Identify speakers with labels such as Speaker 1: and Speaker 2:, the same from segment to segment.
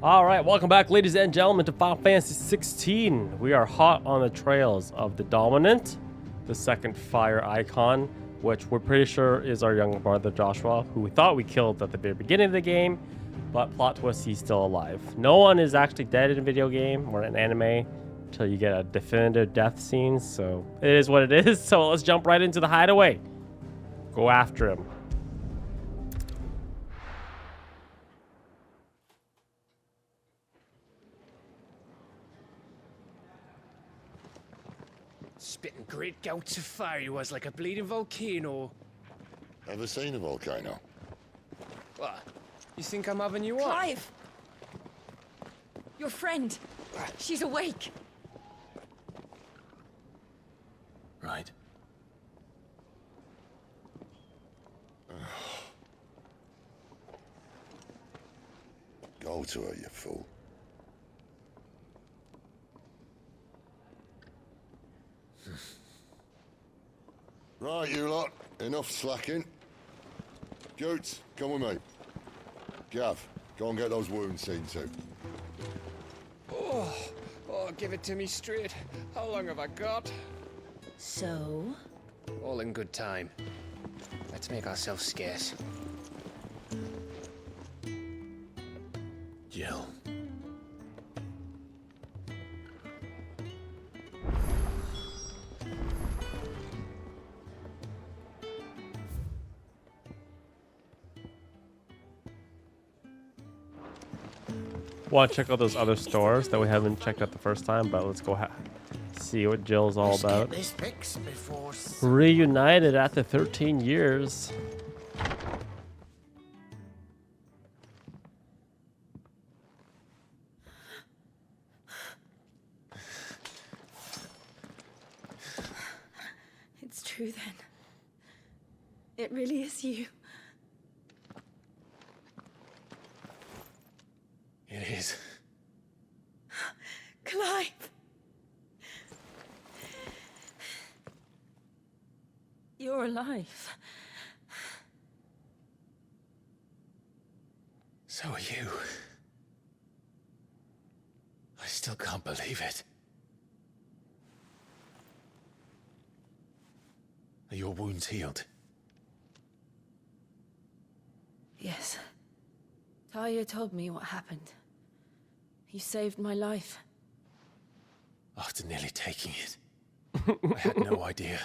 Speaker 1: Alright, welcome back ladies and gentlemen to Final Fantasy 16. We are hot on the trails of the Dominant, the second fire icon, which we're pretty sure is our younger brother Joshua, who we thought we killed at the very beginning of the game, but plot twist, he's still alive. No one is actually dead in a video game or an anime until you get a definitive death scene, so it is what it is. So let's jump right into the Hideaway. Go after him.
Speaker 2: Spitting great gouts of fire he was like a bleeding volcano.
Speaker 3: Ever seen a volcano?
Speaker 2: What? You think I'm having you on?
Speaker 4: Clive! Your friend. She's awake.
Speaker 2: Right.
Speaker 3: Go to her, you fool. Right, you lot. Enough slacking. Jutes, come with me. Gav, go and get those wounds seen to.
Speaker 2: Oh, give it to me straight. How long have I got?
Speaker 4: So?
Speaker 2: All in good time. Let's make ourselves scarce. Jill.
Speaker 1: Want to check out those other stores that we haven't checked out the first time, but let's go see what Jill's all about. Reunited after 13 years.
Speaker 4: It's true then. It really is you.
Speaker 2: It is.
Speaker 4: Clive! You're alive.
Speaker 2: So are you. I still can't believe it. Are your wounds healed?
Speaker 4: Yes. Talia told me what happened. You saved my life.
Speaker 2: After nearly taking it, I had no idea.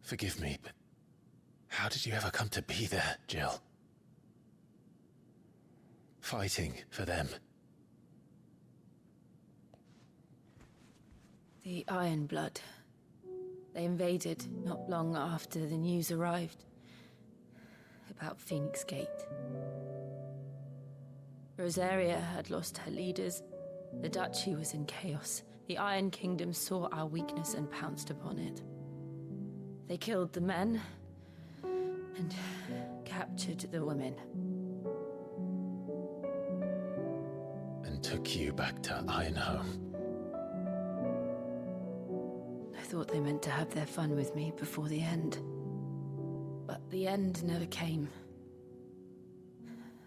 Speaker 2: Forgive me, but how did you ever come to be there, Jill? Fighting for them.
Speaker 4: The Iron Blood. They invaded not long after the news arrived about Phoenix Gate. Rosaria had lost her leaders. The Duchy was in chaos. The Iron Kingdom saw our weakness and pounced upon it. They killed the men and captured the women.
Speaker 2: And took you back to Ironhome.
Speaker 4: I thought they meant to have their fun with me before the end. But the end never came.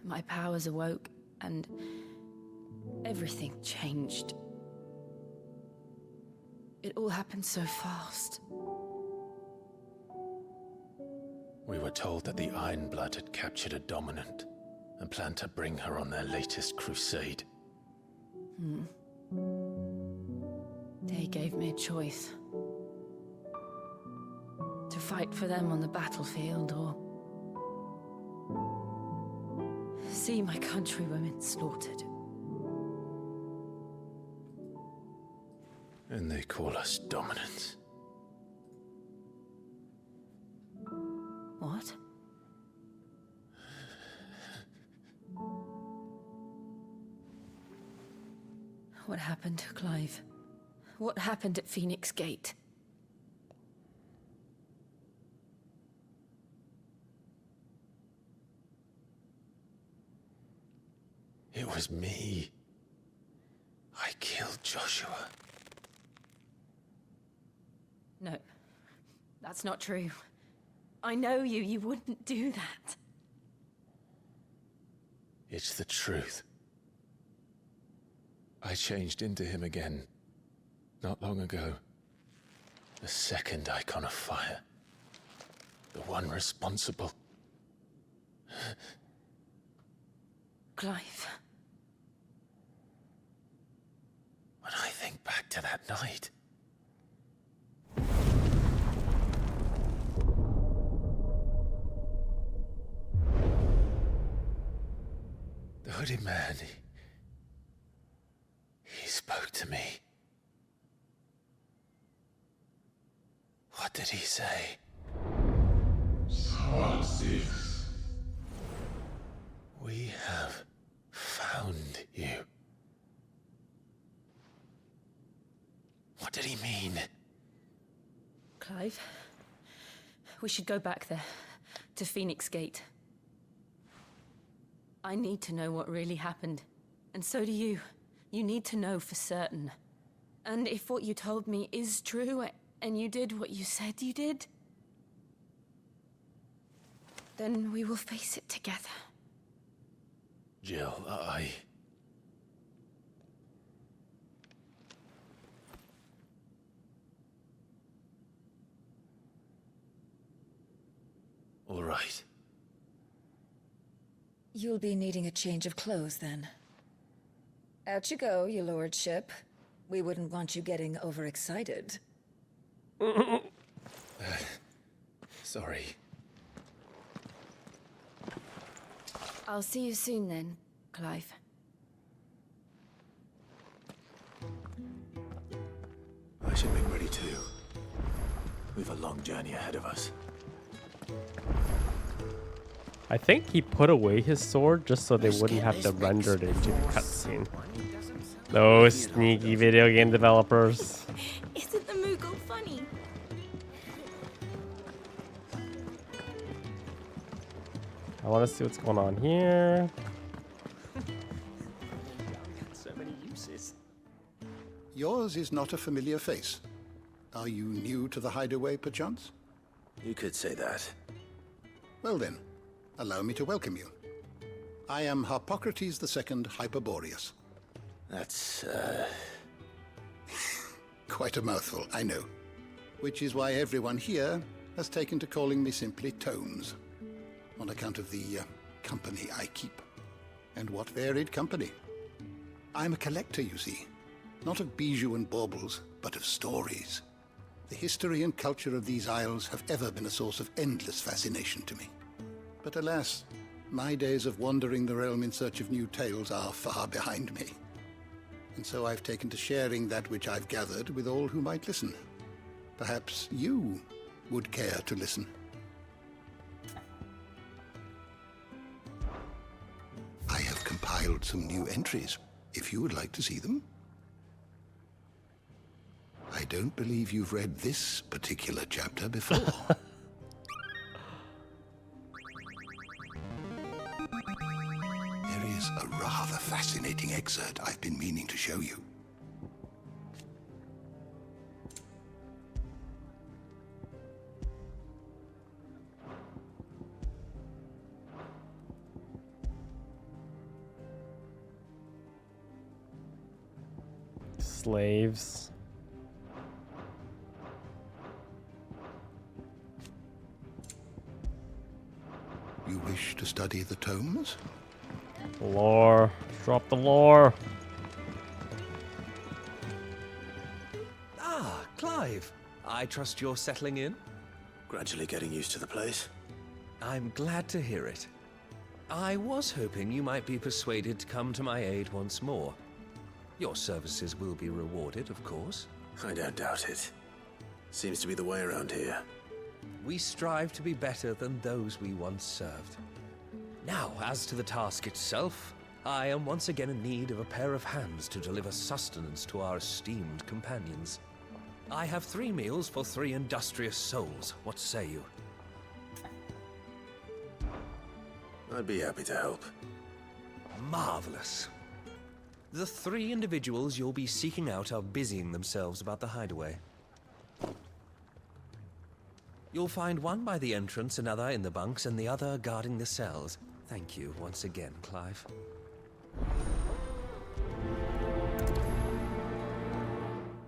Speaker 4: My powers awoke, and everything changed. It all happened so fast.
Speaker 2: We were told that the Iron Blood had captured a Dominant and planned to bring her on their latest crusade.
Speaker 4: They gave me a choice. To fight for them on the battlefield, or see my countrywomen slaughtered.
Speaker 2: And they call us Dominants.
Speaker 4: What? What happened, Clive? What happened at Phoenix Gate?
Speaker 2: It was me. I killed Joshua.
Speaker 4: No, that's not true. I know you. You wouldn't do that.
Speaker 2: It's the truth. I changed into him again, not long ago. The second icon of fire. The one responsible.
Speaker 4: Clive.
Speaker 2: When I think back to that night... The hooded man, he spoke to me. What did he say? We have found you. What did he mean?
Speaker 4: Clive, we should go back there, to Phoenix Gate. I need to know what really happened. And so do you. You need to know for certain. And if what you told me is true, and you did what you said you did, then we will face it together.
Speaker 2: Jill, All right.
Speaker 5: You'll be needing a change of clothes, then. Out you go, your lordship. We wouldn't want you getting overexcited.
Speaker 2: Sorry.
Speaker 4: I'll see you soon then, Clive.
Speaker 2: I should make ready too. We've a long journey ahead of us.
Speaker 1: I think he put away his sword just so they wouldn't have to render it into the cutscene. Those sneaky video game developers.
Speaker 4: Isn't the Moogle funny?
Speaker 1: I want to see what's going on here.
Speaker 6: So many uses.
Speaker 7: Yours is not a familiar face. Are you new to the Hideaway, perchance?
Speaker 2: You could say that.
Speaker 7: Well then, allow me to welcome you. I am Harpocrates II Hyperboreus.
Speaker 2: That's,
Speaker 7: Quite a mouthful, I know. Which is why everyone here has taken to calling me simply Tomes, on account of the company I keep. And what varied company. I'm a collector, you see. Not of bijou and baubles, but of stories. The history and culture of these isles have ever been a source of endless fascination to me. But alas, my days of wandering the realm in search of new tales are far behind me. And so I've taken to sharing that which I've gathered with all who might listen. Perhaps you would care to listen. I have compiled some new entries, if you would like to see them. I don't believe you've read this particular chapter before. There is a rather fascinating excerpt I've been meaning to show you.
Speaker 1: Slaves.
Speaker 7: You wish to study the tomes?
Speaker 1: Lore. Drop the lore.
Speaker 6: Ah, Clive. I trust you're settling in?
Speaker 2: gradually getting used to the place.
Speaker 6: I'm glad to hear it. I was hoping you might be persuaded to come to my aid once more. Your services will be rewarded, of course.
Speaker 2: I don't doubt it. Seems to be the way around here.
Speaker 6: We strive to be better than those we once served. Now, as to the task itself, I am once again in need of a pair of hands to deliver sustenance to our esteemed companions. I have 3 meals for 3 industrious souls. What say you?
Speaker 2: I'd be happy to help.
Speaker 6: Marvelous. The 3 individuals you'll be seeking out are busying themselves about the hideaway. You'll find one by the entrance, another in the bunks, and the other guarding the cells. Thank you once again, Clive.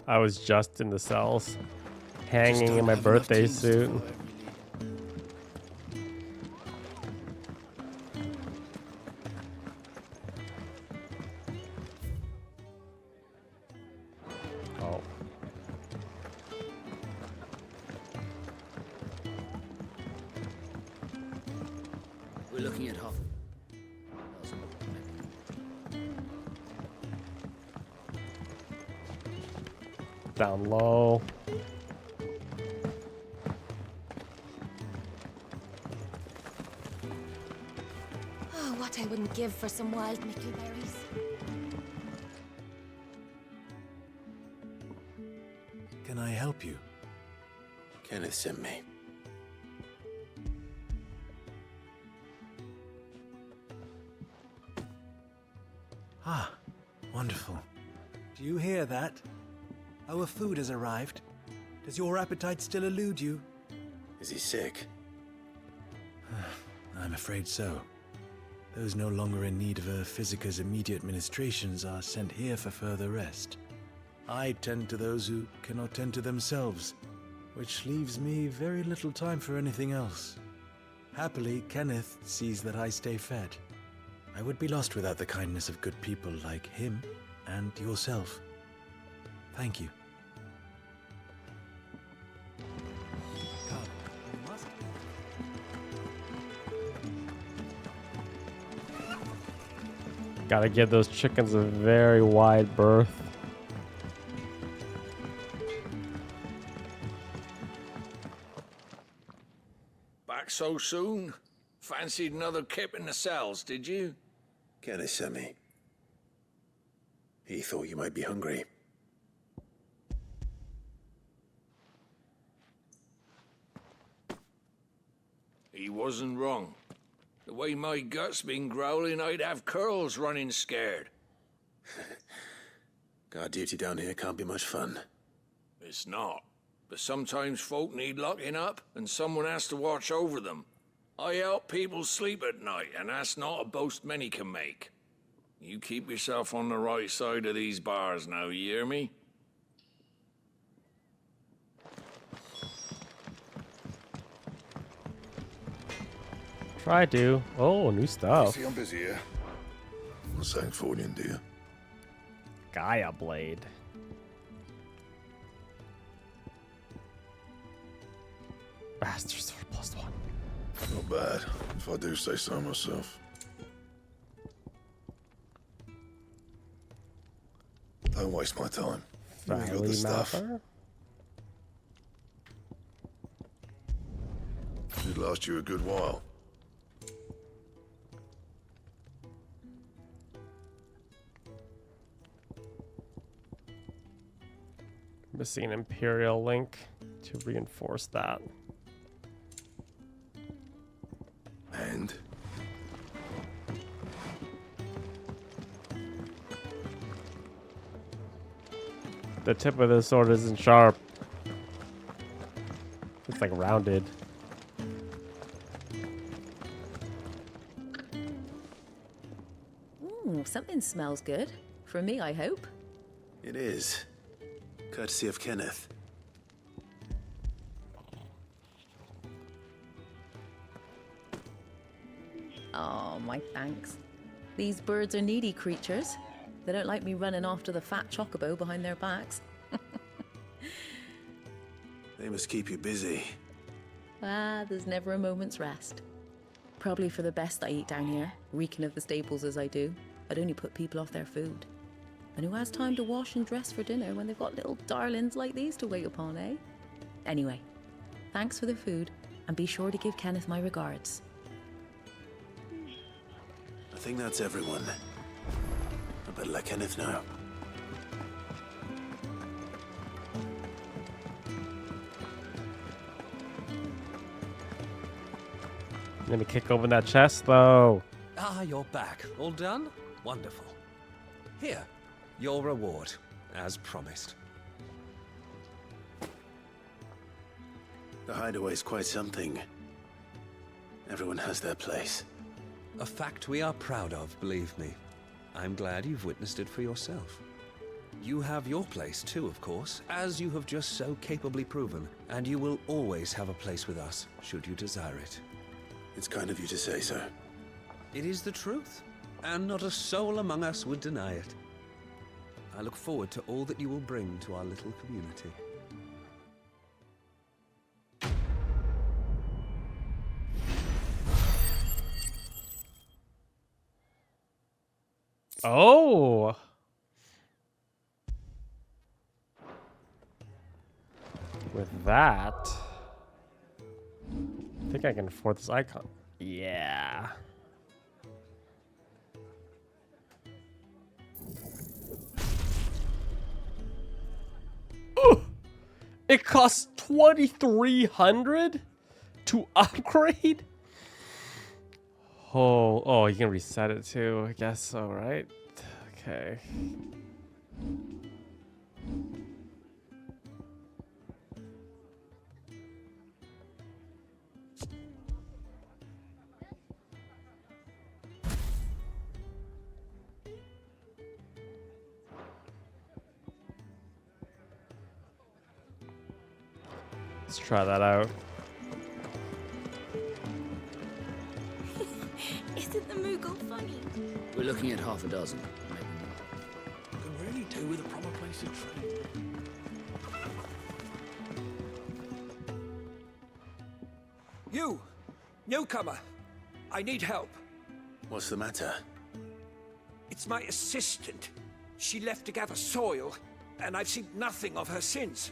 Speaker 1: I was just in the cells, hanging in my birthday suit. Oh.
Speaker 8: We're looking at half.
Speaker 1: Down low.
Speaker 9: Oh, what I wouldn't give for some wild mickleberries.
Speaker 2: Can I help you? Kenneth sent me.
Speaker 10: Ah, wonderful. Do you hear that? Our food has arrived. Does your appetite still elude you?
Speaker 2: Is he sick?
Speaker 10: I'm afraid so. Those no longer in need of a physicker's immediate ministrations are sent here for further rest. I tend to those who cannot tend to themselves, which leaves me very little time for anything else. Happily, Kenneth sees that I stay fed. I would be lost without the kindness of good people like him and yourself. Thank you.
Speaker 1: Gotta give those chickens a very wide berth.
Speaker 11: Back so soon? Fancied another kip in the cells, did you?
Speaker 2: Kenneth sent me. He thought you might be hungry.
Speaker 11: He wasn't wrong. The way my gut's been growling, I'd have curls running scared.
Speaker 2: Guard duty down here can't be much fun.
Speaker 11: It's not. But sometimes folk need locking up, and someone has to watch over them. I help people sleep at night, and that's not a boast many can make. You keep yourself on the right side of these bars now, you hear me?
Speaker 1: Try to. Oh, new stuff.
Speaker 3: See, I'm busy here. What's that for you, dear?
Speaker 1: Gaia blade. Bastard sword +1.
Speaker 3: Not bad, if I do say so myself. Don't waste my time. You ain't got the
Speaker 1: Valley
Speaker 3: stuff.
Speaker 1: mapper.
Speaker 3: Should last you a good while.
Speaker 1: Missing an Imperial link to reinforce that.
Speaker 3: And?
Speaker 1: The tip of the sword isn't sharp. It's like rounded.
Speaker 5: Ooh, something smells good. For me, I hope.
Speaker 2: It is. Courtesy of Kenneth.
Speaker 5: Oh, my thanks. These birds are needy creatures. They don't like me running after the fat chocobo behind their backs.
Speaker 2: They must keep you busy.
Speaker 5: Ah, there's never a moment's rest. Probably for the best I eat down here, reeking of the stables as I do. I'd only put people off their food. And who has time to wash and dress for dinner when they've got little darlings like these to wait upon, eh? Anyway, thanks for the food, and be sure to give Kenneth my regards.
Speaker 2: I think that's everyone. I better let Kenneth know.
Speaker 1: Let me kick open that chest, though.
Speaker 6: Ah, you're back. All done? Wonderful. Here, your reward, as promised.
Speaker 2: The Hideaway's quite something. Everyone has their place.
Speaker 6: A fact we are proud of, believe me. I'm glad you've witnessed it for yourself. You have your place too, of course, as you have just so capably proven, and you will always have a place with us, should you desire it.
Speaker 2: It's kind of you to say so.
Speaker 6: It is the truth, and not a soul among us would deny it. I look forward to all that you will bring to our little community.
Speaker 1: Oh! With that, I think I can afford this icon. Yeah. Ooh! It costs 2,300 to upgrade? Oh, you can reset it too. I guess so, right? Okay. Let's try that out.
Speaker 9: Isn't the Moogle funny?
Speaker 8: We're looking at half a dozen. Maybe more.
Speaker 2: Can really do with a proper place to trade.
Speaker 12: You! Newcomer! I need help.
Speaker 2: What's the matter?
Speaker 12: It's my assistant. She left to gather soil, and I've seen nothing of her since.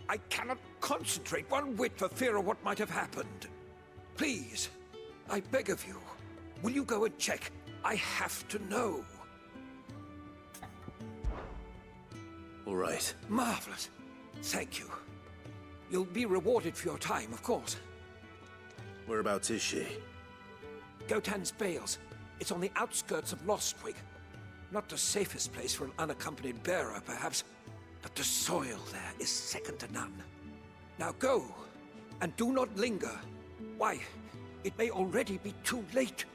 Speaker 12: I cannot concentrate one whit for fear of what might have happened. Please, I beg of you, will you go and check? I have to know.
Speaker 2: All right.
Speaker 12: Marvelous. Thank you. You'll be rewarded for your time, of course.
Speaker 2: Whereabouts is she?
Speaker 12: Gotan's Bales. It's on the outskirts of Lostwig. Not the safest place for an unaccompanied bearer, perhaps, but the soil there is second to none. Now go, and do not linger. Why, it may already be too late.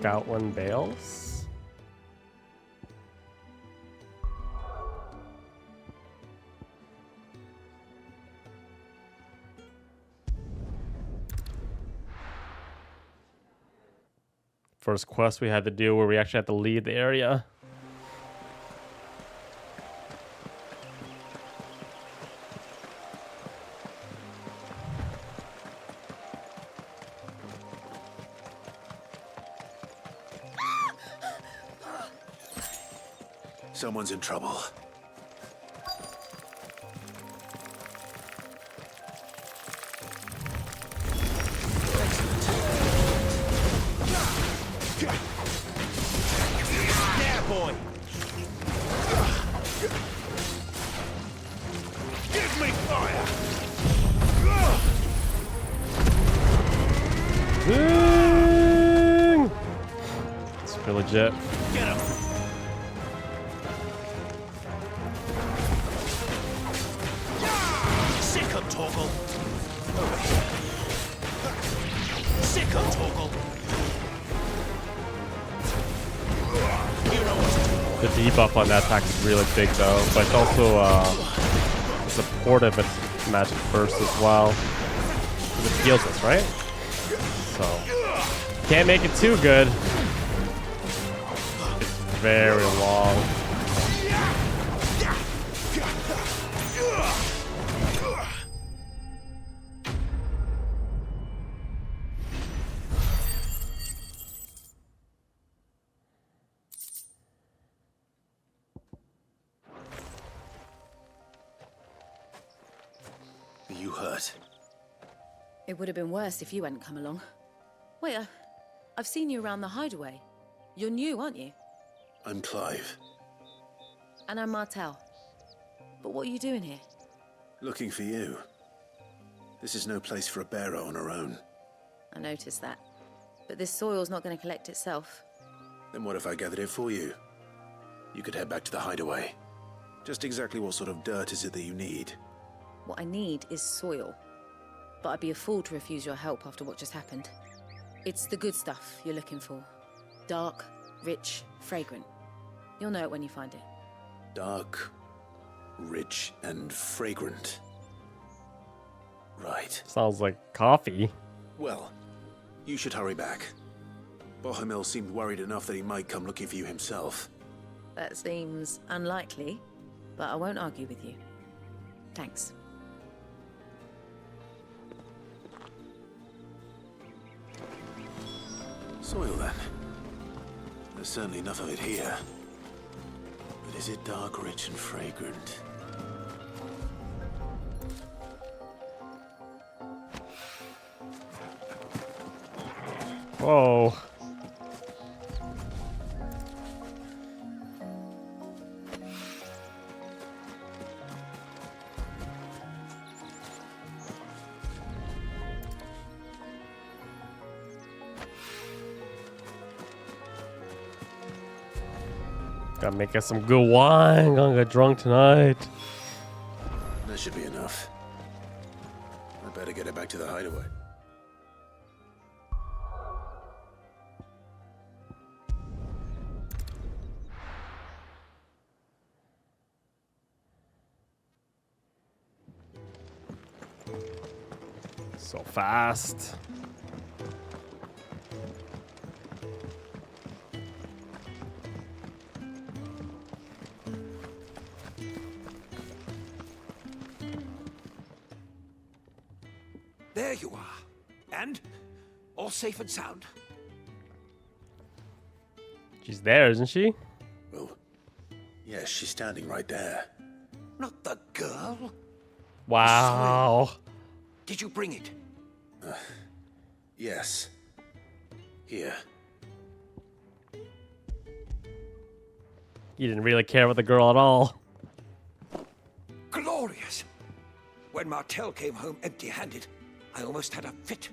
Speaker 1: Goutland Bales. First quest we had to do where we actually had to leave the area.
Speaker 2: Someone's in trouble.
Speaker 12: Yeah, boy! Give me fire!
Speaker 1: Ding! It's pretty legit.
Speaker 12: Get him!
Speaker 1: The debuff on that attack is really big though, but it's also supportive of magic burst as well. Because it heals us, right? So can't make it too good. It's very long.
Speaker 2: Are you hurt?
Speaker 5: It would have been worse if you hadn't come along. Wait, I've seen you around the Hideaway. You're new, aren't you?
Speaker 2: I'm Clive.
Speaker 5: And I'm Martel. But what are you doing here?
Speaker 2: Looking for you. This is no place for a bearer on her own.
Speaker 5: I noticed that. But this soil's not going to collect itself.
Speaker 2: Then what if I gathered it for you? You could head back to the Hideaway. Just exactly what sort of dirt is it that you need?
Speaker 5: What I need is soil. But I'd be a fool to refuse your help after what just happened. It's the good stuff you're looking for. Dark, rich, fragrant. You'll know it when you find it.
Speaker 2: Dark, rich, and fragrant. Right.
Speaker 1: Sounds like coffee.
Speaker 2: Well, you should hurry back. Bohemil seemed worried enough that he might come looking for you himself.
Speaker 5: That seems unlikely, but I won't argue with you. Thanks.
Speaker 2: Soil, then. There's certainly enough of it here. But is it dark, rich, and fragrant?
Speaker 1: Whoa. Gotta make us some good wine. Gonna get drunk tonight.
Speaker 2: That should be enough. I better get it back to the Hideaway.
Speaker 1: So fast.
Speaker 12: There you are. And? All safe and sound?
Speaker 1: She's there, isn't she?
Speaker 2: Well, yes, she's standing right there.
Speaker 12: Not the girl?
Speaker 1: Wow.
Speaker 12: Did you bring it?
Speaker 2: Yes. Here.
Speaker 1: You didn't really care about the girl at all.
Speaker 12: Glorious! When Martel came home empty-handed, I almost had a fit.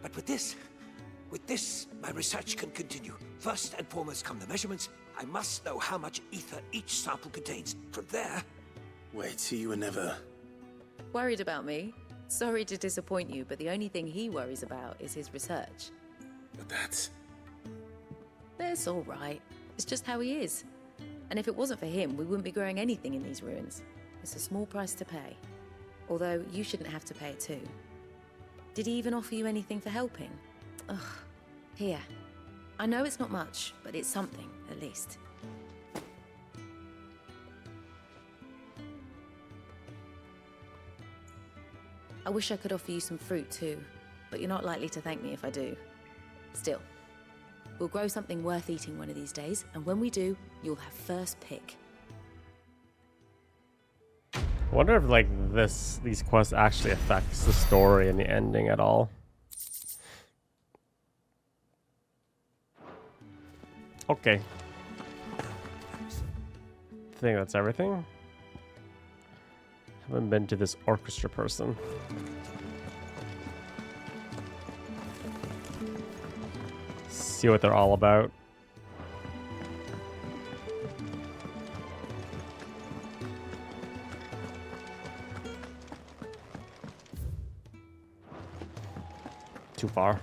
Speaker 12: But with this, my research can continue. First and foremost come the measurements. I must know how much ether each sample contains. From there...
Speaker 2: Wait, so you were never...
Speaker 5: Worried about me? Sorry to disappoint you, but the only thing he worries about is his research.
Speaker 2: But that's...
Speaker 5: That's all right. It's just how he is. And if it wasn't for him, we wouldn't be growing anything in these ruins. It's a small price to pay. Although, you shouldn't have to pay it too. Did he even offer you anything for helping? Ugh. Here. I know it's not much, but it's something, at least. I wish I could offer you some fruit too, but you're not likely to thank me if I do. Still, we'll grow something worth eating one of these days, and when we do, you'll have first pick.
Speaker 1: I wonder if like these quests actually affects the story and the ending at all. Okay. I think that's everything. Haven't been to this orchestra person. See what they're all about. Too far.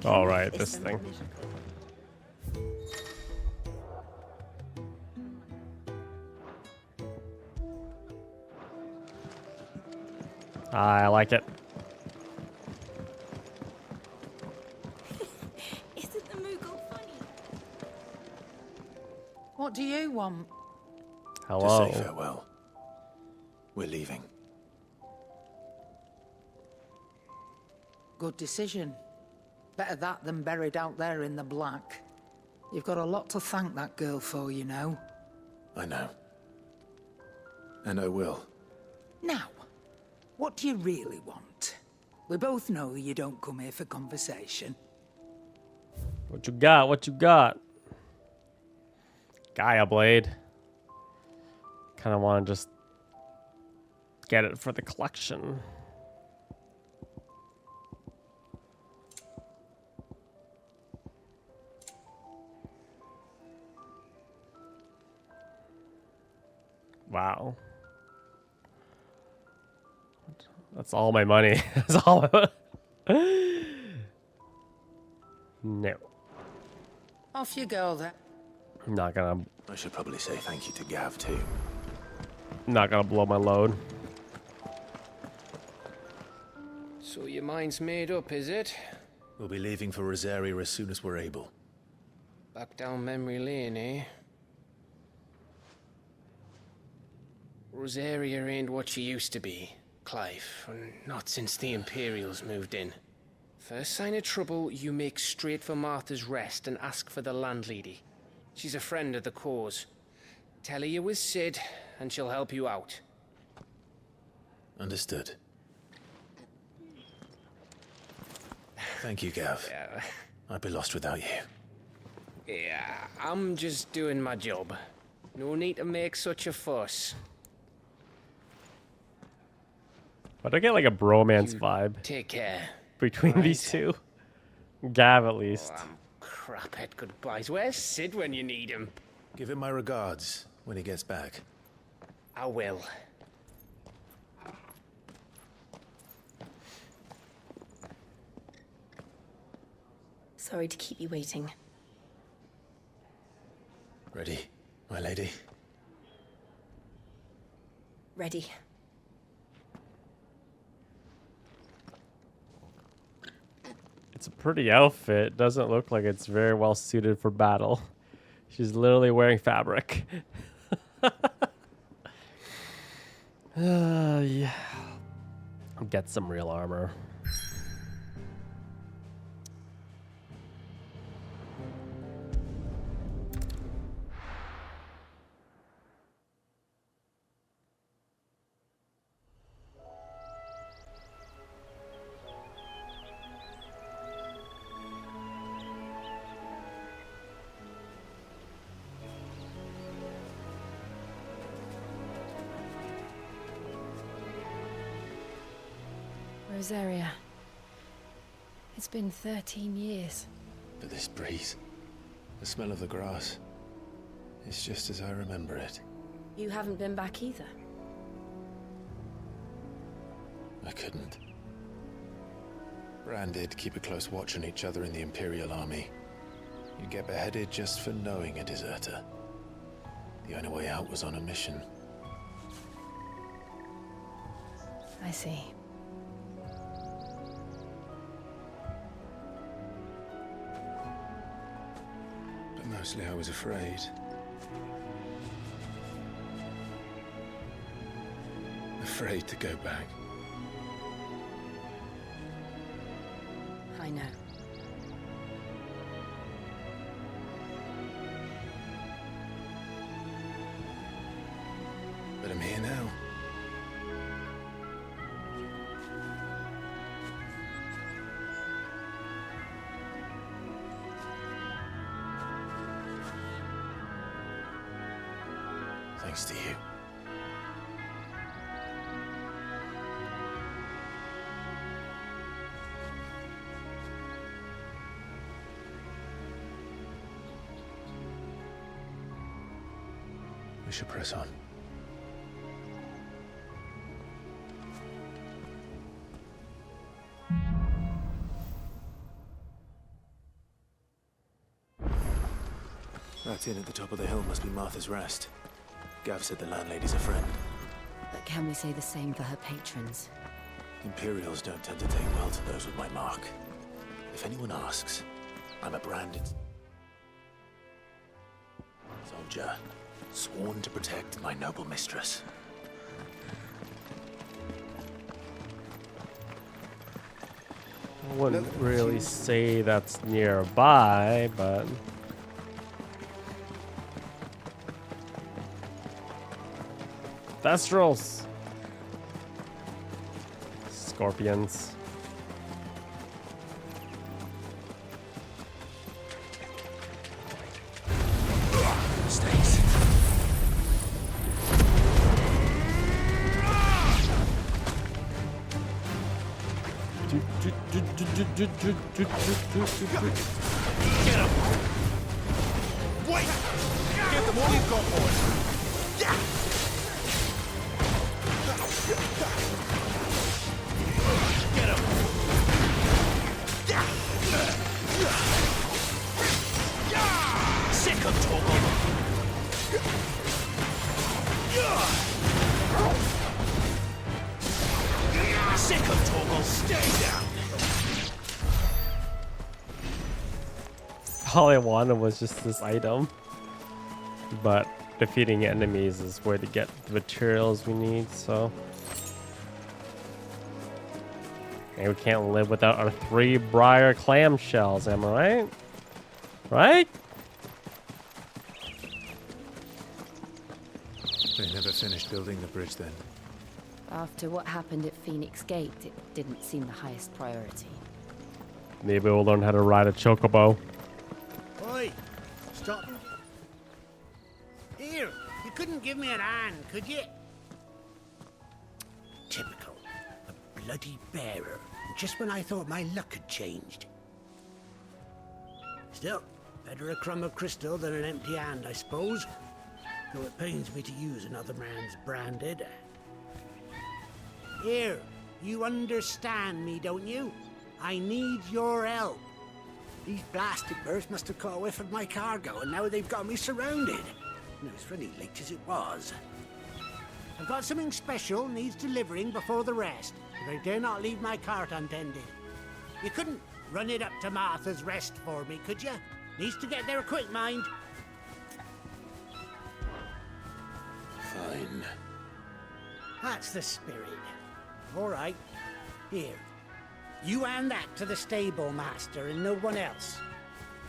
Speaker 1: All right, this thing. I like it.
Speaker 9: Isn't the Moogle funny?
Speaker 13: What do you want?
Speaker 1: Hello.
Speaker 2: To say farewell. We're leaving.
Speaker 13: Good decision. Better that than buried out there in the black. You've got a lot to thank that girl for, you know.
Speaker 2: I know. And I will.
Speaker 13: Now, what do you really want? We both know you don't come here for conversation.
Speaker 1: What you got? What you got? Gaia Blade. Kind of want to just get it for the collection. Wow. That's all my money. That's all my No.
Speaker 13: Off you go, then.
Speaker 1: I'm not gonna...
Speaker 2: I should probably say thank you to Gav, too.
Speaker 1: Not gonna blow my load.
Speaker 14: So your mind's made up, is it?
Speaker 2: We'll be leaving for Rosaria as soon as we're able.
Speaker 14: Back down memory lane, eh? Rosaria ain't what she used to be, Clive. Not since the Imperials moved in. First sign of trouble, you make straight for Martha's Rest and ask for the landlady. She's a friend of the cause. Tell her you was Sid, and she'll help you out.
Speaker 2: Understood. Thank you, Gav.
Speaker 14: Yeah.
Speaker 2: I'd be lost without you.
Speaker 14: Yeah, I'm just doing my job. No need to make such a fuss.
Speaker 1: But I get like a bromance vibe
Speaker 14: Take care.
Speaker 1: between
Speaker 14: Right.
Speaker 1: these two. Gav, at least.
Speaker 14: Crap at goodbyes. Where's Sid when you need him?
Speaker 2: Give him my regards when he gets back.
Speaker 14: I will.
Speaker 4: Sorry to keep you waiting.
Speaker 2: Ready, my lady?
Speaker 4: Ready.
Speaker 1: It's a pretty outfit. Doesn't look like it's very well suited for battle. She's literally wearing fabric. Yeah. Get some real armor.
Speaker 4: Rosaria. It's been 13 years.
Speaker 2: But this breeze, the smell of the grass, it's just as I remember it.
Speaker 4: You haven't been back either.
Speaker 2: I couldn't. Bran did keep a close watch on each other in the Imperial Army. You get beheaded just for knowing a deserter. The only way out was on a mission.
Speaker 4: I see.
Speaker 2: But mostly I was afraid. Afraid to go back.
Speaker 4: I know.
Speaker 2: But I'm here now. Thanks to you. We should press on. That inn at the top of the hill must be Martha's Rest. Gav said the landlady's a friend.
Speaker 4: But can we say the same for her patrons?
Speaker 2: Imperials don't tend to take well to those with my mark. If anyone asks, I'm a branded soldier, sworn to protect my noble mistress.
Speaker 1: I wouldn't really say that's nearby, but... Thestrals! Scorpions.
Speaker 12: Snakes.
Speaker 15: Get him! Wait! Get them all you've got, boys! Get him! Sick of Toggle! Sick of Toggle! Stay down!
Speaker 1: All I wanted was just this item. But defeating enemies is where to get the materials we need, so. And we can't live without our 3 briar clamshells, am I right? Right?
Speaker 2: They never finished building the bridge then.
Speaker 4: After what happened at Phoenix Gate, it didn't seem the highest priority.
Speaker 1: Maybe we'll learn how to ride a chocobo.
Speaker 16: Oi! Stop. Here, you couldn't give me an hand, could you? Typical. A bloody bearer. Just when I thought my luck had changed. Still, better a crumb of crystal than an empty hand, I suppose. Though it pains me to use another man's branded. Here, you understand me, don't you? I need your help. These blasted birds must have caught a whiff of my cargo, and now they've got me surrounded. And it was really late as it was. I've got something special needs delivering before the rest, but I dare not leave my cart untended. You couldn't run it up to Martha's Rest for me, could you? Needs to get there quick, mind.
Speaker 2: Fine.
Speaker 16: That's the spirit. All right. Here. You hand that to the stable master and no one else.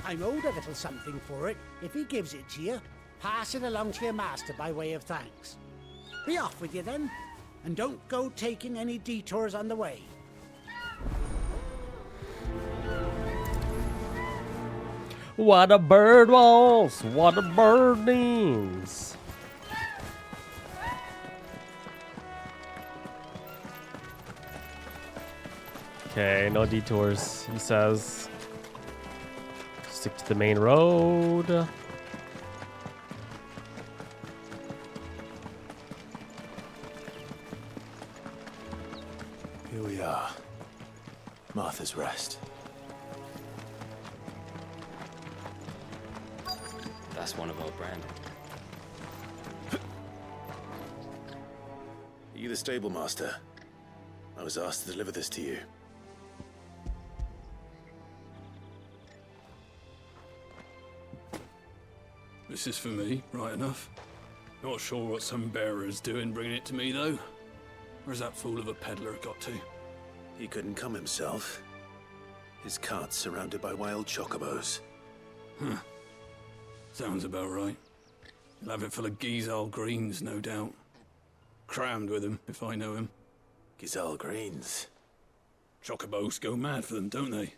Speaker 16: I'm owed a little something for it. If he gives it to you, pass it along to your master by way of thanks. Be off with you then, and don't go taking any detours on the way.
Speaker 1: What a bird wants, what a bird needs. Okay, no detours, he says. Stick to the main road.
Speaker 2: Here we are. Martha's Rest.
Speaker 14: That's one of our brand.
Speaker 2: Are you the stable master? I was asked to deliver this to you.
Speaker 17: This is for me, right enough. Not sure what some bearer's doing bringing it to me, though. Where's that fool of a peddler got to?
Speaker 2: He couldn't come himself. His cart's surrounded by wild chocobos.
Speaker 17: Huh. Sounds about right. He'll have it full of Gizal greens, no doubt. Crammed with him, if I know him.
Speaker 2: Gizal greens?
Speaker 17: Chocobos go mad for them, don't they?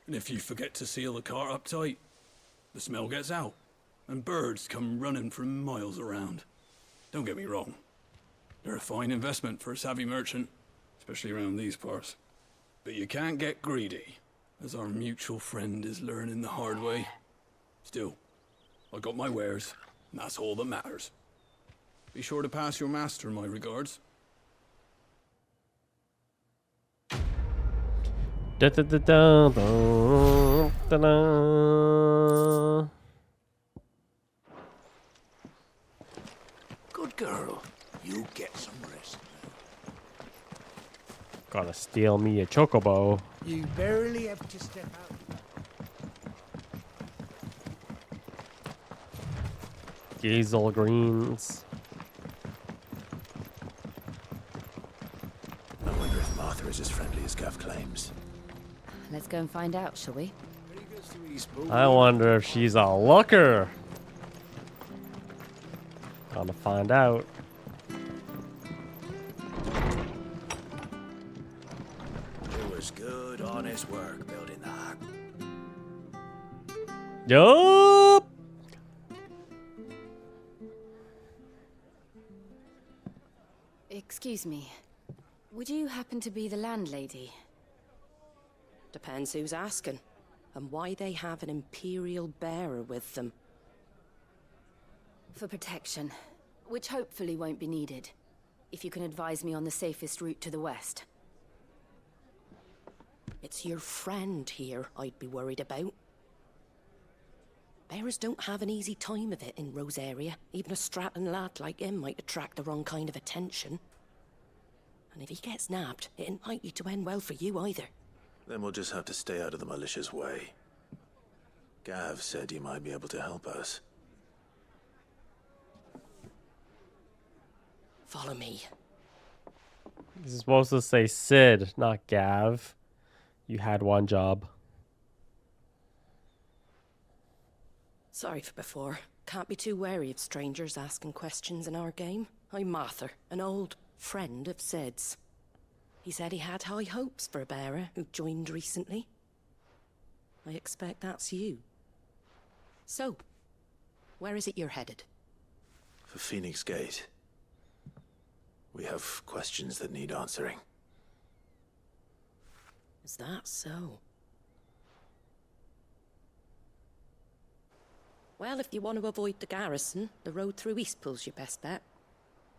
Speaker 17: And if you forget to seal the cart up tight, the smell gets out, and birds come running from miles around. Don't get me wrong. They're a fine investment for a savvy merchant, especially around these parts. But you can't get greedy, as our mutual friend is learning the hard way. Still, I got my wares, and that's all that matters. Be sure to pass your master my regards.
Speaker 1: Da, da, da, da, da, da, da.
Speaker 16: Good girl. You get some rest.
Speaker 1: Gotta steal me a chocobo.
Speaker 16: You barely have to step out.
Speaker 1: Gazelle greens.
Speaker 2: I wonder if Martha is as friendly as Gav claims.
Speaker 4: Let's go and find out, shall we?
Speaker 1: I wonder if she's a looker. Gotta find out.
Speaker 16: It was good, honest work building that.
Speaker 1: Yup.
Speaker 4: Excuse me. Would you happen to be the landlady?
Speaker 18: Depends who's asking, and why they have an Imperial bearer with them.
Speaker 4: For protection, which hopefully won't be needed. if you can advise me on the safest route to the west.
Speaker 18: It's your friend here I'd be worried about. Bearers don't have an easy time of it in Rosaria. Even a Stratton lad like him might attract the wrong kind of attention. And if he gets nabbed, it ain't likely to end well for you either.
Speaker 2: Then we'll just have to stay out of the malicious way. Gav said he might be able to help us.
Speaker 18: Follow me.
Speaker 1: This is supposed to say Sid, not Gav. You had one job.
Speaker 18: Sorry for before. Can't be too wary of strangers asking questions in our game. I'm Martha, an old friend of Sid's. He said he had high hopes for a bearer who joined recently. I expect that's you. So, where is it you're headed?
Speaker 2: For Phoenix Gate. We have questions that need answering.
Speaker 18: Is that so? Well, if you want to avoid the garrison, the road through Eastpool's your best bet.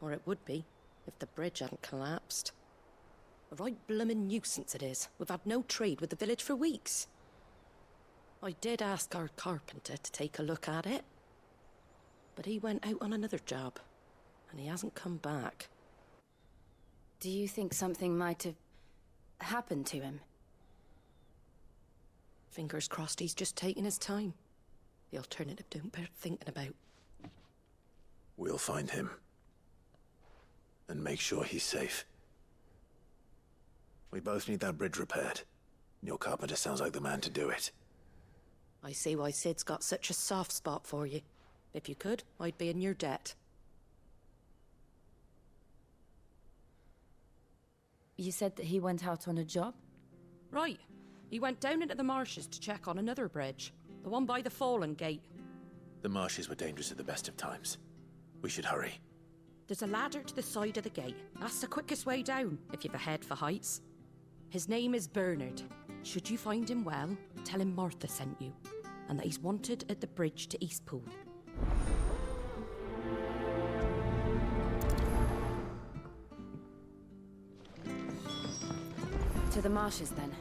Speaker 18: Or it would be, if the bridge hadn't collapsed. A right bloomin' nuisance it is. We've had no trade with the village for weeks. I did ask our carpenter to take a look at it. But he went out on another job, and he hasn't come back.
Speaker 4: Do you think something might have happened to him?
Speaker 18: Fingers crossed he's just taking his time. The alternative don't bear thinking about.
Speaker 2: We'll find him. And make sure he's safe. We both need that bridge repaired. Your carpenter sounds like the man to do it.
Speaker 18: I see why Sid's got such a soft spot for you. If you could, I'd be in your debt.
Speaker 4: You said that he went out on a job?
Speaker 18: Right. He went down into the marshes to check on another bridge. The one by the Fallen Gate.
Speaker 2: The marshes were dangerous at the best of times. We should hurry.
Speaker 18: There's a ladder to the side of the gate. That's the quickest way down, if you've a head for heights. His name is Bernard. Should you find him well, tell him Martha sent you, and that he's wanted at the bridge to Eastpool.
Speaker 4: To the marshes, then.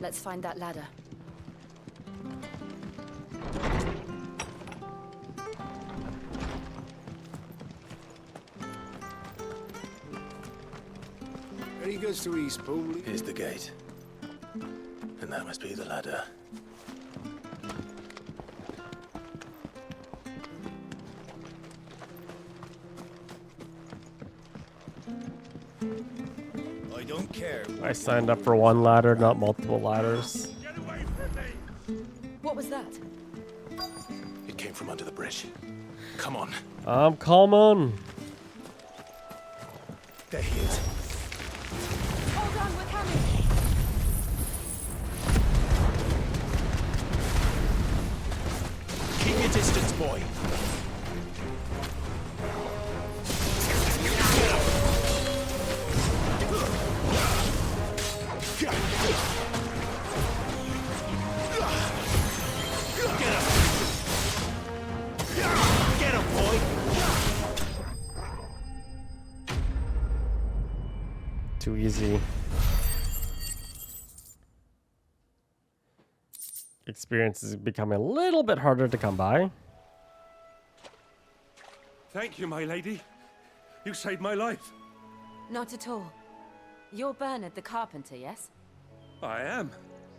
Speaker 4: Let's find that ladder.
Speaker 16: He goes to Eastpool.
Speaker 2: Here's the gate. And that must be the ladder.
Speaker 15: I don't care.
Speaker 1: I signed up for one ladder, not multiple ladders.
Speaker 4: What was that?
Speaker 2: It came from under the bridge. Come on.
Speaker 1: I'm coming.
Speaker 2: There he is.
Speaker 4: Hold on, we're coming.
Speaker 15: Keep your distance, boy. Get him, boy.
Speaker 1: Too easy. Experience is becoming a little bit harder to come by.
Speaker 19: Thank you, my lady. You saved my life.
Speaker 4: Not at all. You're Bernard the carpenter, yes?
Speaker 19: I am.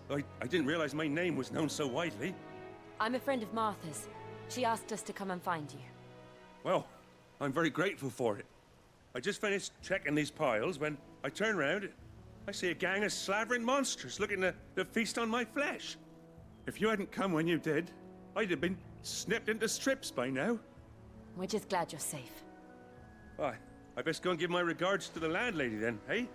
Speaker 19: I didn't realize my name was known so widely.
Speaker 4: I'm a friend of Martha's. She asked us to come and find you.
Speaker 19: Well, I'm very grateful for it. I just finished checking these piles when I turn around. I see a gang of slavering monsters looking to feast on my flesh. If you hadn't come when you did, I'd have been snipped into strips by now.
Speaker 4: We're just glad you're safe.
Speaker 19: Why, I best go and give my regards to the landlady then, eh?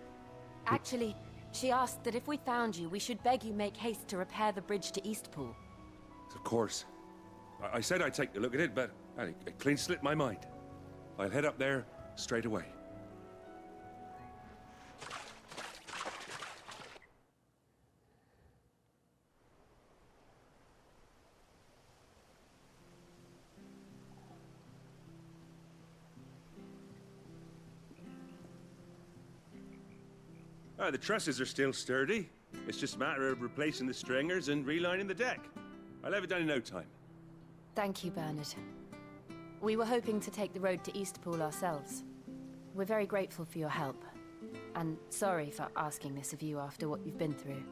Speaker 4: Actually, she asked that if we found you, we should beg you make haste to repair the bridge to Eastpool.
Speaker 19: Of course. I said I'd take a look at it, but it clean slipped my mind. I'll head up there straight away. The trusses are still sturdy. It's just a matter of replacing the stringers and relining the deck. I'll have it done in no time.
Speaker 4: Thank you, Bernard. We were hoping to take the road to Eastpool ourselves. We're very grateful for your help. And sorry for asking this of you after what you've been through.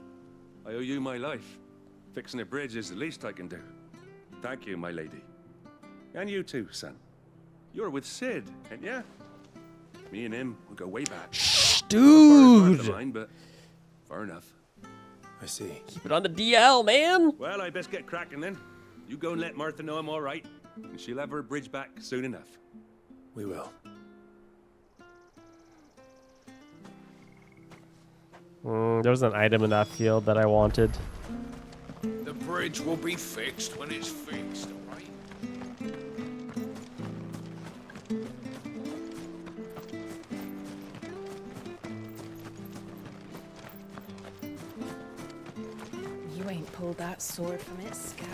Speaker 19: I owe you my life. Fixing a bridge is the least I can do. Thank you, my lady. And you too, son. You're with Sid, ain't ya? Me and him will go way back.
Speaker 1: Dude!
Speaker 19: Line, but far enough.
Speaker 2: I see.
Speaker 1: Keep it on the DL, man!
Speaker 19: Well, I best get cracking then. You go and let Martha know I'm all right, and she'll have her bridge back soon enough.
Speaker 2: We will.
Speaker 1: There was an item in that field that I wanted.
Speaker 11: The bridge will be fixed when it's fixed, all right?
Speaker 4: You ain't pulled that sword from its scabbard.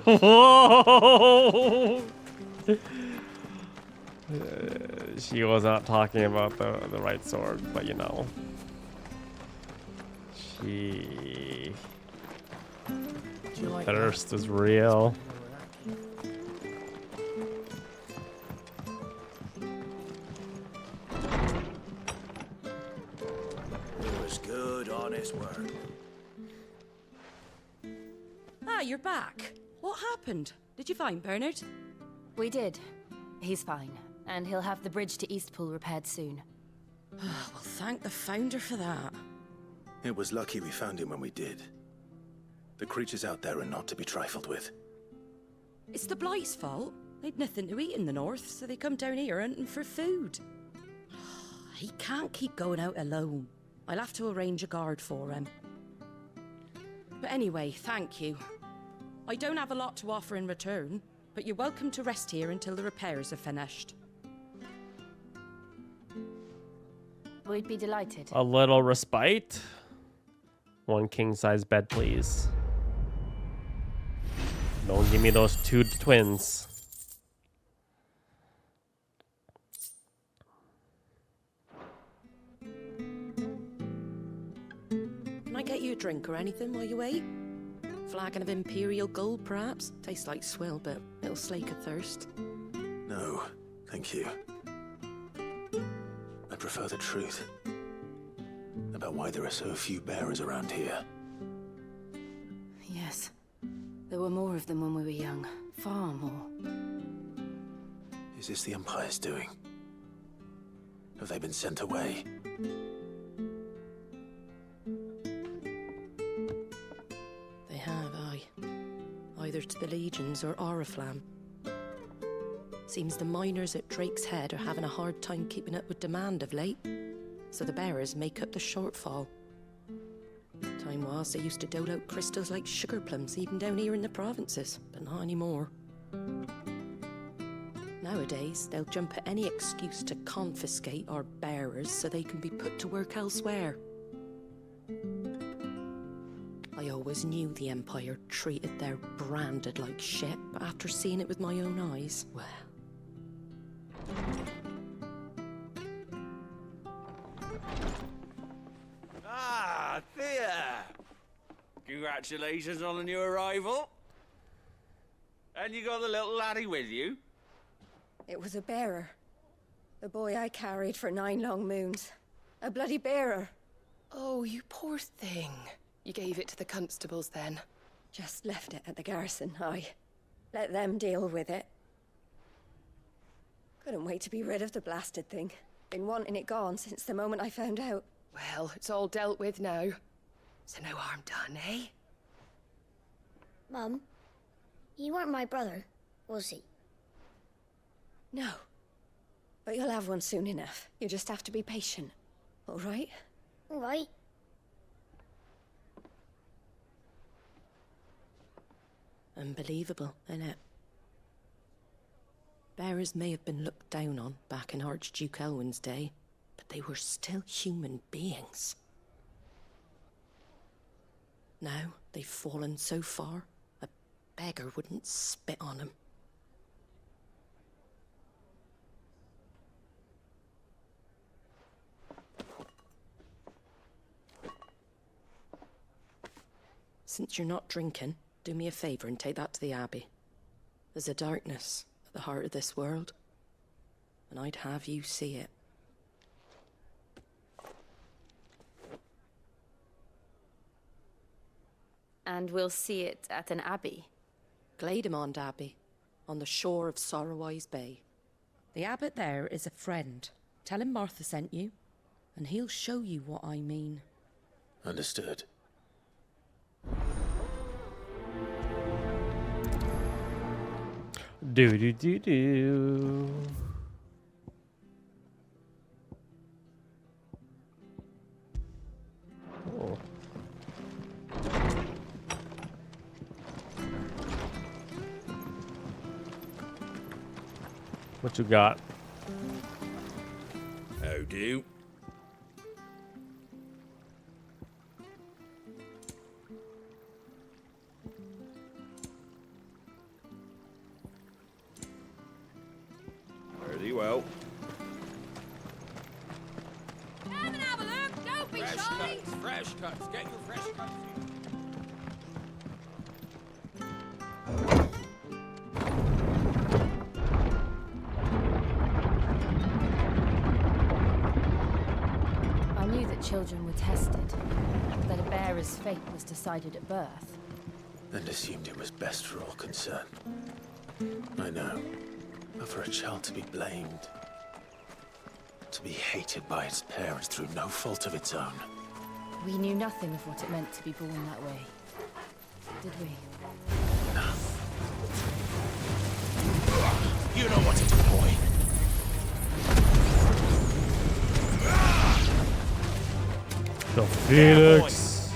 Speaker 1: Whoa! She was not talking about the right sword, but you know. She... thirst is real.
Speaker 15: It was good, honest work.
Speaker 18: Ah, you're back. What happened? Did you find Bernard?
Speaker 4: We did. He's fine, and he'll have the bridge to Eastpool repaired soon.
Speaker 18: Well, thank the Founder for that.
Speaker 2: It was lucky we found him when we did. The creatures out there are not to be trifled with.
Speaker 18: It's the Blight's fault. They'd nothing to eat in the north, so they come down here hunting for food. He can't keep going out alone. I'll have to arrange a guard for him. But anyway, thank you. I don't have a lot to offer in return, but you're welcome to rest here until the repairs are finished.
Speaker 4: We'd be delighted.
Speaker 1: A little respite. One king-size bed, please. Don't give me those two twins.
Speaker 18: Can I get you a drink or anything while you wait? Flagon of Imperial Gold, perhaps? Tastes like swill, but it'll slake a thirst.
Speaker 2: No, thank you. I prefer the truth about why there are so few bearers around here.
Speaker 4: Yes. There were more of them when we were young. Far more.
Speaker 2: Is this the Empire's doing? Have they been sent away?
Speaker 18: They have, aye. Either to the Legions or Oriflamme. Seems the miners at Drake's Head are having a hard time keeping up with demand of late, so the bearers make up the shortfall. Time was they used to dole out crystals like sugar plums even down here in the provinces, but not anymore. Nowadays, they'll jump at any excuse to confiscate our bearers so they can be put to work elsewhere. I always knew the Empire treated their branded like shit, but after seeing it with my own eyes, well...
Speaker 15: Ah, Thea! Congratulations on the new arrival. And you got the little laddie with you?
Speaker 9: It was a bearer. The boy I carried for 9 long moons. A bloody bearer.
Speaker 20: Oh, you poor thing. You gave it to the constables then?
Speaker 9: Just left it at the garrison, aye. Let them deal with it. Couldn't wait to be rid of the blasted thing. Been wanting it gone since the moment I found out.
Speaker 20: Well, it's all dealt with now. So no harm done, eh?
Speaker 9: Mum, you weren't my brother, was he? No. But you'll have one soon enough. You just have to be patient. All right? All right.
Speaker 18: Unbelievable, innit? Bearers may have been looked down on back in Archduke Elwin's day, but they were still human beings. Now they've fallen so far, a beggar wouldn't spit on them. Since you're not drinking, do me a favor and take that to the Abbey. There's a darkness at the heart of this world, and I'd have you see it.
Speaker 4: And we'll see it at an abbey.
Speaker 18: Glademond Abbey, on the shore of Sorrowwise Bay. The abbot there is a friend. Tell him Martha sent you, and he'll show you what I mean.
Speaker 2: Understood.
Speaker 1: Do do do do. Oh. What you got?
Speaker 11: How do? Pretty well.
Speaker 21: Come and have a look. Don't be
Speaker 11: Fresh
Speaker 21: shy.
Speaker 11: cuts, fresh cuts. Get your fresh cuts.
Speaker 4: I knew that children were tested, that a bearer's fate was decided at birth.
Speaker 2: And assumed it was best for all concerned. I know. But for a child to be blamed, to be hated by its parents through no fault of its own.
Speaker 4: We knew nothing of what it meant to be born that way, did we?
Speaker 2: You know what to do, boy.
Speaker 1: The Phoenix.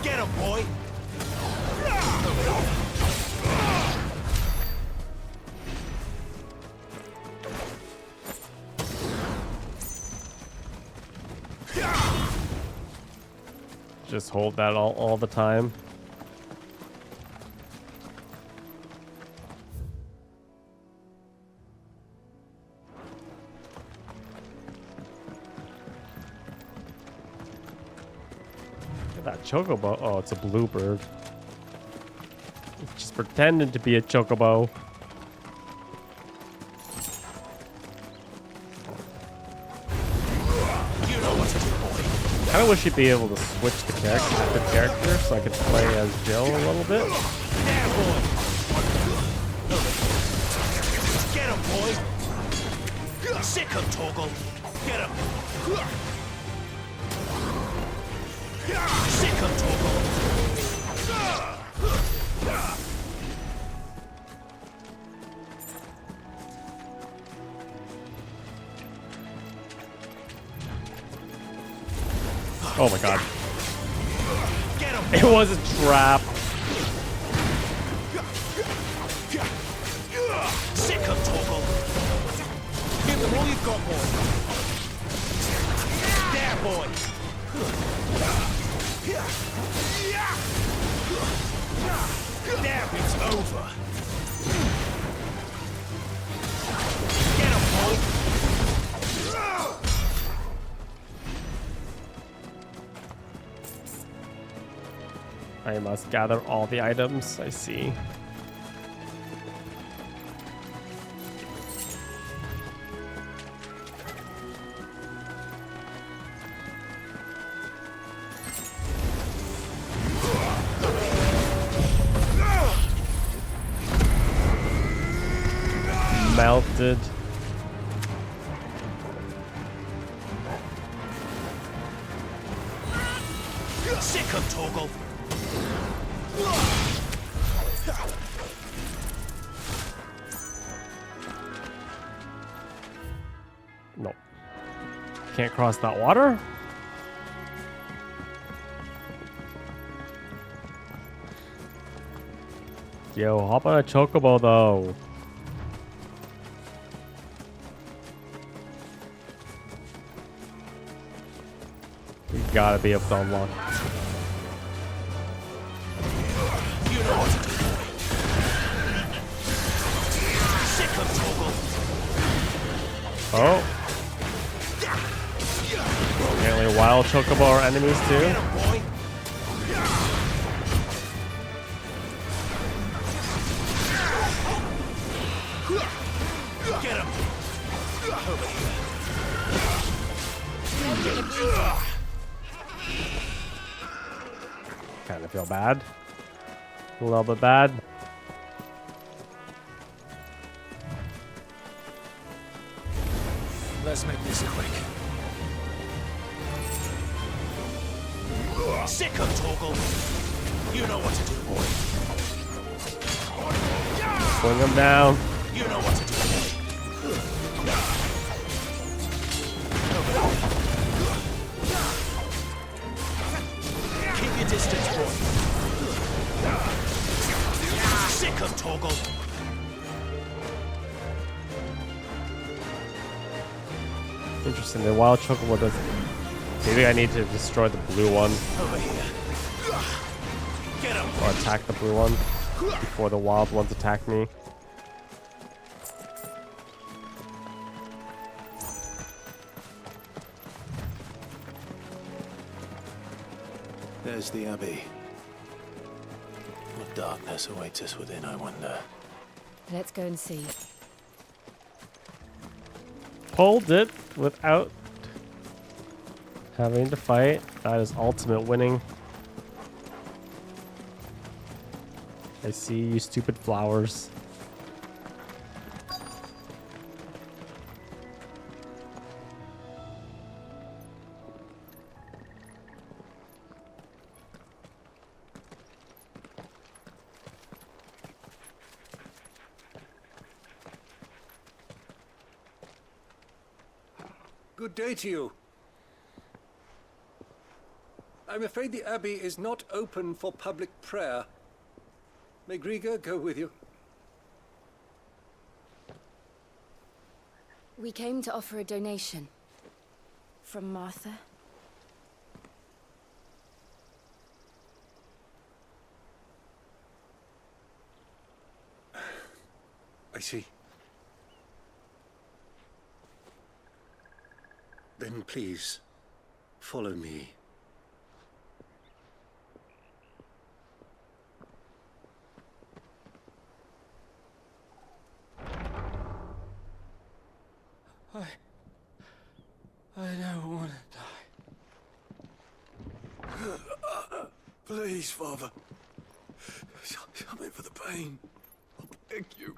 Speaker 2: Get him, boy.
Speaker 1: Just hold that all the time. Look at that chocobo. Oh, it's a bluebird. It's just pretending to be a chocobo. I kind of wish you'd be able to switch the character so I could play as Jill a little bit.
Speaker 2: Get him, boy. Sick him, Torgal. Get him. Sick him, Torgal.
Speaker 1: Oh my god. It was a trap.
Speaker 2: Sick him, Torgal. Give them all you've got, boy. There, boy. There, it's over. Get him, boy.
Speaker 1: I must gather all the items. I see. Melted.
Speaker 2: Sick him, Torgal.
Speaker 1: No. Can't cross that water? Yo, hop on a chocobo though. You gotta be able to unlock. Oh. Apparently wild chocobo are enemies too.
Speaker 2: Get him! Over here.
Speaker 1: Kind of feel bad. A little bit bad.
Speaker 2: Let's make this quick. Sick of Torgal. You know what to do, boy.
Speaker 1: Bring him down.
Speaker 2: You know what to do, boy. Keep your distance, boy. Sick of Torgal.
Speaker 1: Interesting. The wild chocobo doesn't. Maybe I need to destroy the blue one.
Speaker 2: Over here. Get him.
Speaker 1: Or attack the blue one before the wild ones attack me.
Speaker 2: There's the Abbey. What darkness awaits us within, I wonder.
Speaker 4: Let's go and see.
Speaker 1: Pulled it without having to fight. That is ultimate winning. I see you stupid flowers.
Speaker 12: Good day to you. I'm afraid the Abbey is not open for public prayer. May Griga go with you?
Speaker 4: We came to offer a donation. From Martha.
Speaker 12: I see. Then please, follow me.
Speaker 17: I don't want to die. Please, Father. Something for the pain. I beg you.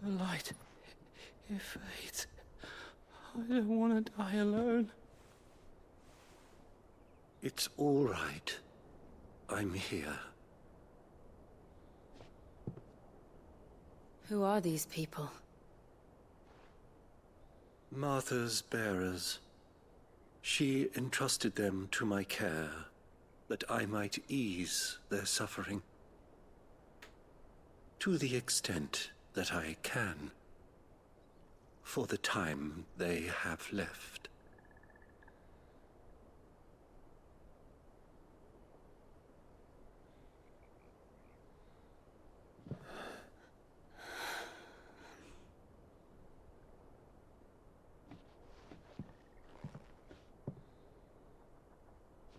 Speaker 17: The light. It fades. I don't want to die alone.
Speaker 12: It's all right. I'm here.
Speaker 4: Who are these people?
Speaker 12: Martha's bearers. She entrusted them to my care, that I might ease their suffering. To the extent that I can, for the time they have left.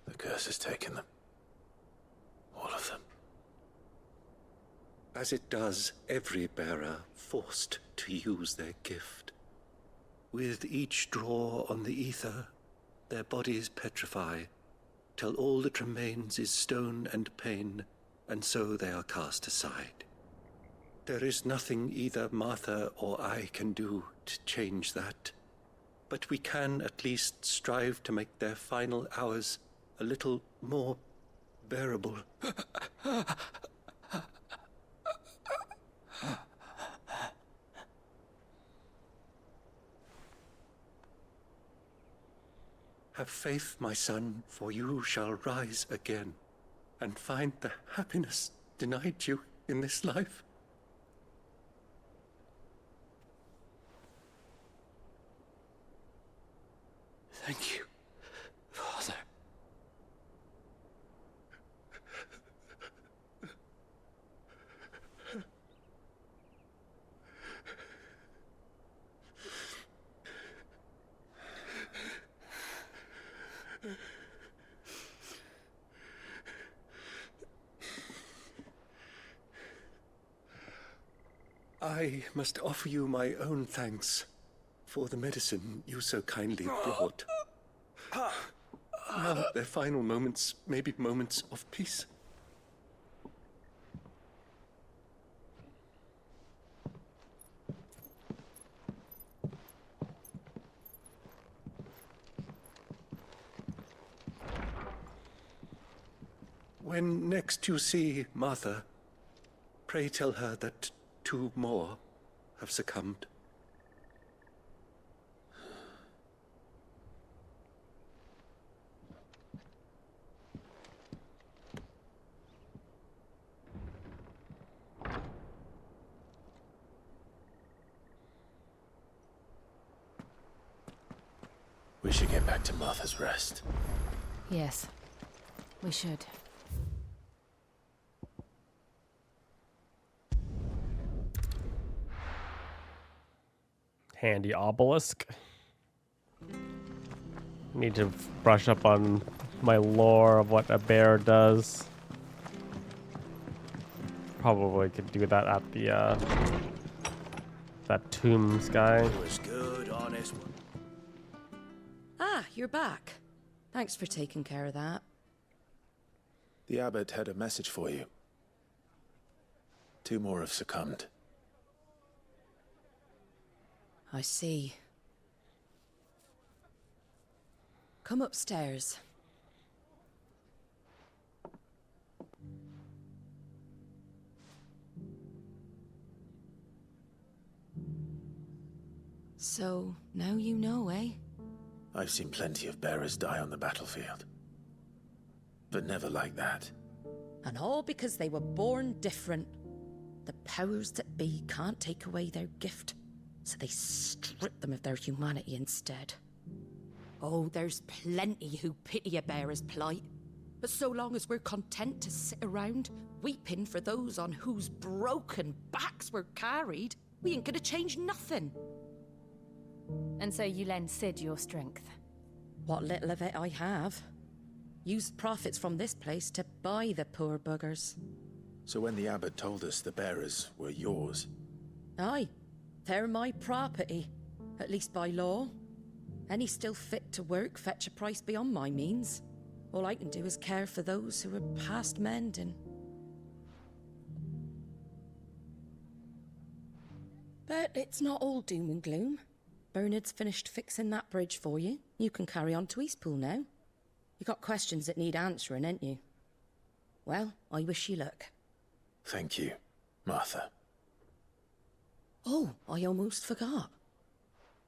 Speaker 2: The curse has taken them. All of them.
Speaker 12: As it does every bearer forced to use their gift. With each draw on the ether, their bodies petrify, till all that remains is stone and pain, and so they are cast aside. There is nothing either Martha or I can do to change that, but we can at least strive to make their final hours a little more bearable. Have faith, my son, for you shall rise again and find the happiness denied you in this life.
Speaker 17: Thank you, Father.
Speaker 7: I must offer you my own thanks for the medicine you so kindly brought. Now, their final moments may be moments of peace. When next you see Martha, pray tell her that 2 more have succumbed.
Speaker 2: We should get back to Martha's Rest.
Speaker 4: Yes, we should.
Speaker 1: Handy obelisk. Need to brush up on my lore of what a bear does. Probably could do that at the that tombs guy.
Speaker 8: Was good, honest.
Speaker 18: Ah, you're back. Thanks for taking care of that.
Speaker 2: The abbot had a message for you. 2 more have succumbed.
Speaker 18: I see. Come upstairs. So, now you know, eh?
Speaker 2: I've seen plenty of bearers die on the battlefield. But never like that.
Speaker 18: And all because they were born different. The powers that be can't take away their gift, so they strip them of their humanity instead. Oh, there's plenty who pity a bearer's plight. But so long as we're content to sit around, weeping for those on whose broken backs we're carried, we ain't gonna change nothing.
Speaker 4: And so you lend Sid your strength?
Speaker 18: What little of it I have. Used profits from this place to buy the poor buggers.
Speaker 2: So when the abbot told us the bearers were yours...
Speaker 18: Aye, they're my property, at least by law. Any still fit to work fetch a price beyond my means. All I can do is care for those who are past mending. But it's not all doom and gloom. Bernard's finished fixing that bridge for you. You can carry on to Eastpool now. You got questions that need answering, ain't you? Well, I wish you luck.
Speaker 2: Thank you, Martha.
Speaker 18: Oh, I almost forgot.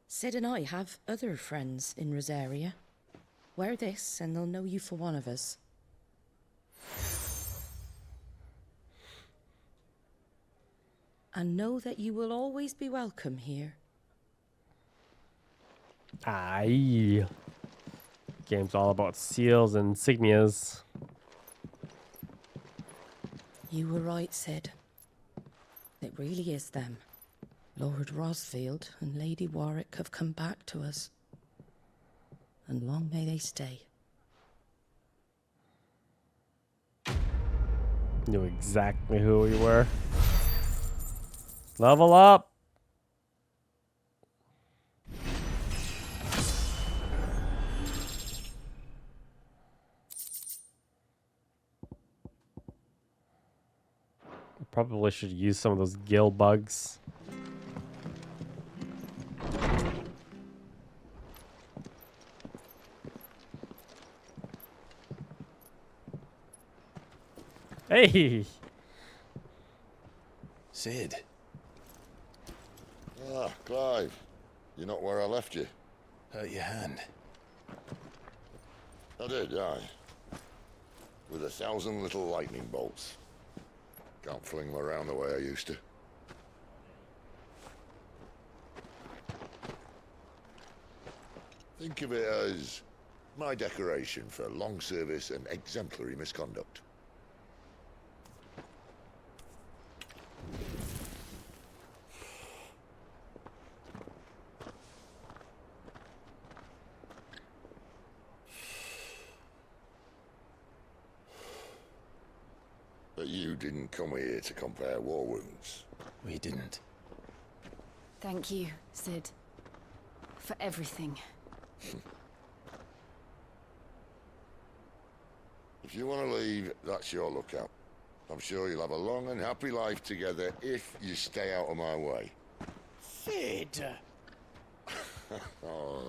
Speaker 18: Sid and I have other friends in Rosaria. Wear this and they'll know you for one of us. And know that you will always be welcome here.
Speaker 1: Aye. Game's all about seals and insignias.
Speaker 18: You were right, Sid. It really is them. Lord Rosfield and Lady Warwick have come back to us. And long may they stay.
Speaker 1: Knew exactly who we were. Level up! Probably should use some of those gill bugs. Hey!
Speaker 2: Sid.
Speaker 3: Ah, Clive. You're not where I left you.
Speaker 2: Hurt your hand.
Speaker 3: I did, aye. With 1,000 little lightning bolts. Can't fling them around the way I used to. Think of it as my decoration for long service and exemplary misconduct. But you didn't come here to compare war wounds.
Speaker 2: We didn't.
Speaker 4: Thank you, Sid. For everything.
Speaker 3: If you want to leave, that's your lookout. I'm sure you'll have a long and happy life together if you stay out of my way.
Speaker 16: Sid!
Speaker 3: Oh.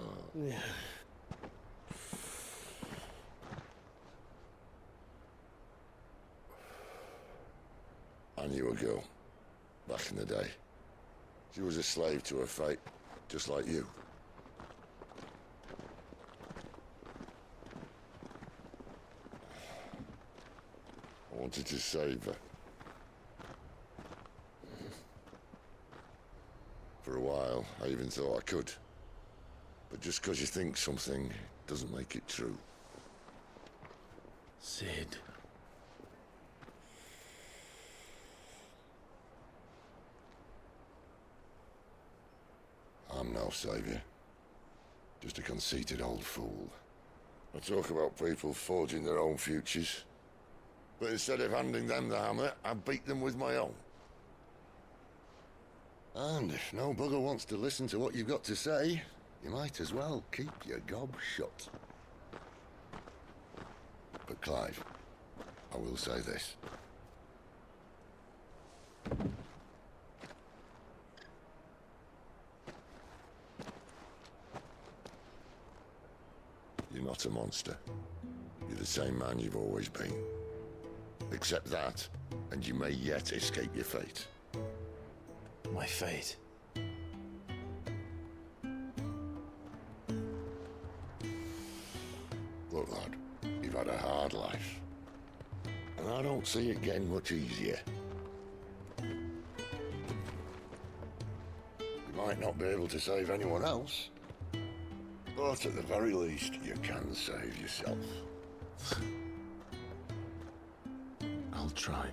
Speaker 3: I knew a girl, back in the day. She was a slave to her fate, just like you. I wanted to save her. For a while, I even thought I could. But just because you think something doesn't make it true.
Speaker 2: Sid.
Speaker 3: I'm no savior. Just a conceited old fool. I talk about people forging their own futures. But instead of handing them the hammer, I beat them with my own. And if no bugger wants to listen to what you've got to say, you might as well keep your gob shut. But Clive, I will say this. You're not a monster. You're the same man you've always been. Accept that, and you may yet escape your fate.
Speaker 2: My fate.
Speaker 3: Look, lad, you've had a hard life. And I don't see it getting much easier. You might not be able to save anyone else, but at the very least, you can save yourself.
Speaker 2: I'll try.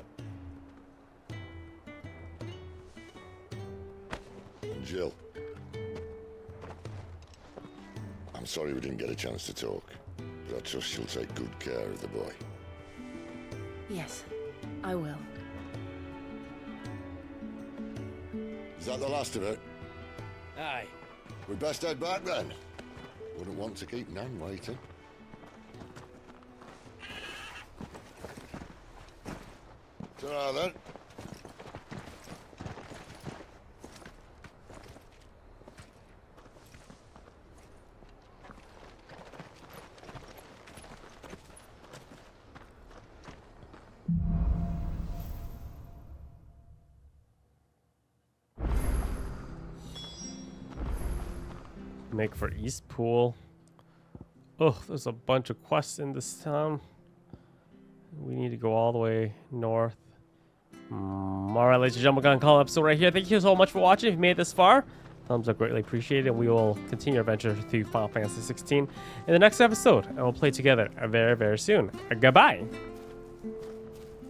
Speaker 3: Jill. I'm sorry we didn't get a chance to talk, but I trust she'll take good care of the boy.
Speaker 4: Yes, I will.
Speaker 3: Is that the last of it?
Speaker 14: Aye.
Speaker 3: We'd best head back then. Wouldn't want to keep Nan waiting. Ta-ra then.
Speaker 1: Make for East Pool. Oh, there's a bunch of quests in this town. We need to go all the way north. Alright, ladies and gentlemen, we're going to call an episode right here. Thank you so much for watching. If you made it this far, thumbs up greatly appreciated. And we will continue our adventure through Final Fantasy 16 in the next episode. And we'll play together very, very soon. Goodbye.